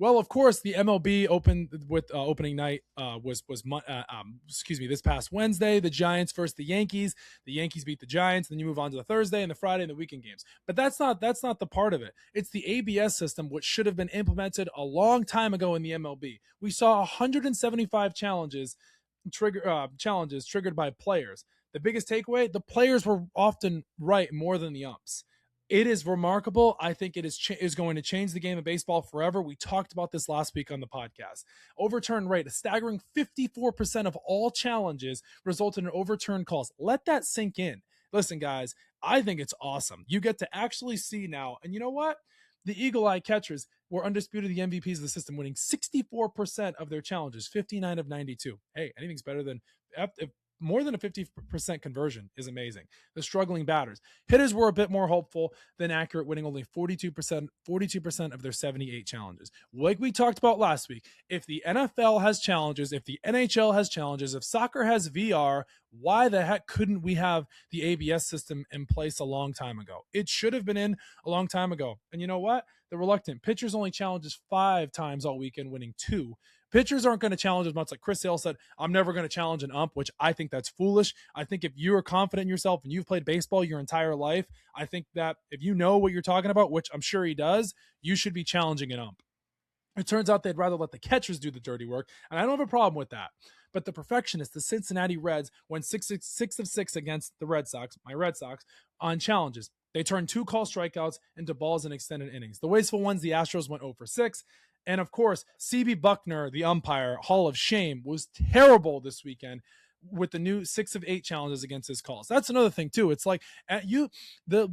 Well, of course, the MLB opened with opening night this past Wednesday. The Giants versus the Yankees. The Yankees beat the Giants. Then you move on to the Thursday and the Friday and the weekend games. But that's not the part of it. It's the ABS system, which should have been implemented a long time ago in the MLB. We saw 175 challenges triggered by players. The biggest takeaway: the players were often right more than the umps. It is remarkable. I think it is going to change the game of baseball forever. We talked about this last week on the podcast. Overturn rate: a staggering 54% of all challenges result in overturned calls. Let that sink in. Listen, guys, I think it's awesome. You get to actually see now, and you know what? The Eagle Eye catchers were undisputed the MVPs of the system, winning 64% of their challenges, 59 of 92. Hey, anything's better than if more than a 50% conversion is amazing. The struggling batters. Hitters were a bit more hopeful than accurate, winning only 42% of their 78 challenges. Like we talked about last week, if the NFL has challenges, if the NHL has challenges, if soccer has VR, why the heck couldn't we have the ABS system in place a long time ago? It should have been in a long time ago. And you know what? The reluctant pitchers only challenges 5 times all weekend, winning 2. Pitchers aren't going to challenge as much. Like Chris Sale said, I'm never going to challenge an ump, which I think that's foolish. I think if you are confident in yourself and you've played baseball your entire life, I think that if you know what you're talking about, which I'm sure he does, you should be challenging an ump. It turns out they'd rather let the catchers do the dirty work, and I don't have a problem with that. But the perfectionists, the Cincinnati Reds, went 6 of 6 against the Red Sox, my Red Sox, on challenges. They turned 2 call strikeouts into balls in extended innings. The wasteful ones, the Astros went 0 for 6. And of course, C.B. Buckner, the umpire, Hall of Shame, was terrible this weekend with the new 6 of 8 challenges against his calls. That's another thing too. It's like the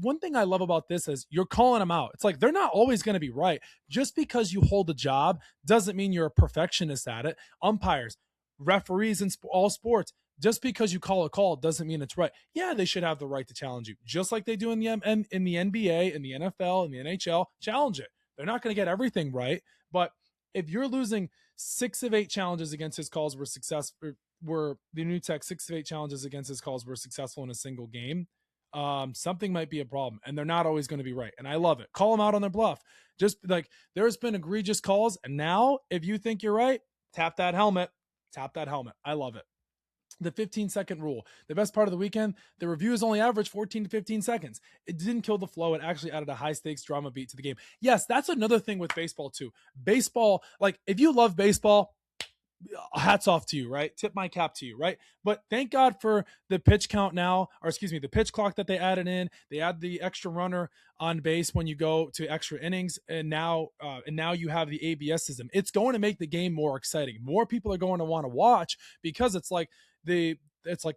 one thing I love about this is you're calling them out. It's like they're not always going to be right. Just because you hold a job doesn't mean you're a perfectionist at it. Umpires, referees in all sports, just because you call a call doesn't mean it's right. Yeah, they should have the right to challenge you, just like they do in the NBA, in the NFL, in the NHL. Challenge it. They're not going to get everything right, but if you're losing 6 of 8 challenges against his calls were successful, were the new tech 6 of 8 challenges against his calls were successful in a single game, something might be a problem, and they're not always going to be right. And I love it. Call them out on their bluff. Just like there's been egregious calls, and now if you think you're right, tap that helmet. Tap that helmet. I love it. The 15-second rule. The best part of the weekend, the reviews only averaged 14 to 15 seconds. It didn't kill the flow. It actually added a high-stakes drama beat to the game. Yes, that's another thing with baseball, too. Baseball, like, if you love baseball, hats off to you, right? Tip my cap to you, right? But thank God for the pitch count now, or excuse me, the pitch clock that they added in. They add the extra runner on base when you go to extra innings, and now you have the ABS system. It's going to make the game more exciting. More people are going to want to watch because it's like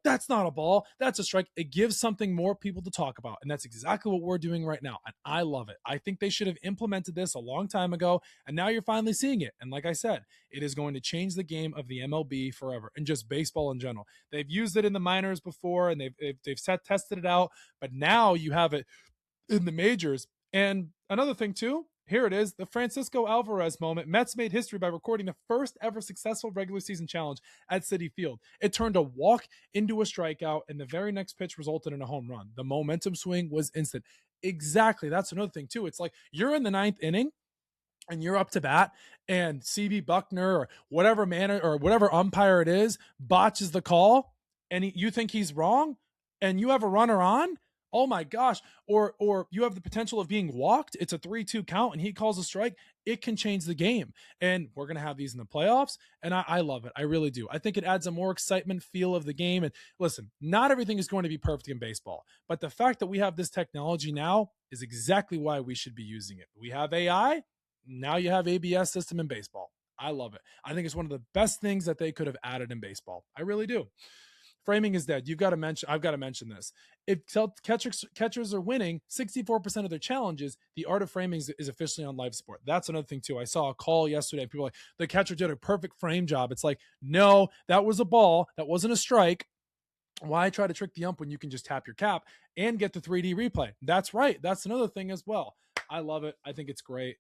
that's not a ball, that's a strike. It gives something more people to talk about, and that's exactly what we're doing right now, and I love it. I think they should have implemented this a long time ago, and now you're finally seeing it. And like I said, it is going to change the game of the MLB forever, and just baseball in general. They've used it in the minors before, and they've tested it out, but now you have it in the majors. And another thing too, here it is, the Francisco Alvarez moment. Mets made history by recording the first ever successful regular season challenge at Citi Field. It turned a walk into a strikeout, and the very next pitch resulted in a home run. The momentum swing was instant. Exactly. That's another thing too. It's like you're in the 9th inning and you're up to bat, and CB Buckner or whatever umpire it is botches the call, and you think he's wrong, and you have a runner on. Oh my gosh. Or you have the potential of being walked. It's a 3-2 count and he calls a strike. It can change the game. And we're going to have these in the playoffs. And I love it. I really do. I think it adds a more excitement feel of the game. And listen, not everything is going to be perfect in baseball, but the fact that we have this technology now is exactly why we should be using it. We have AI. Now you have ABS system in baseball. I love it. I think it's one of the best things that they could have added in baseball. I really do. Framing is dead. I've got to mention this. If catchers are winning 64% of their challenges, the art of framing is officially on live sport. That's another thing too. I saw a call yesterday. People were like, the catcher did a perfect frame job. It's like, no, that was a ball. That wasn't a strike. Why try to trick the ump when you can just tap your cap and get the 3D replay? That's right. That's another thing as well. I love it. I think it's great.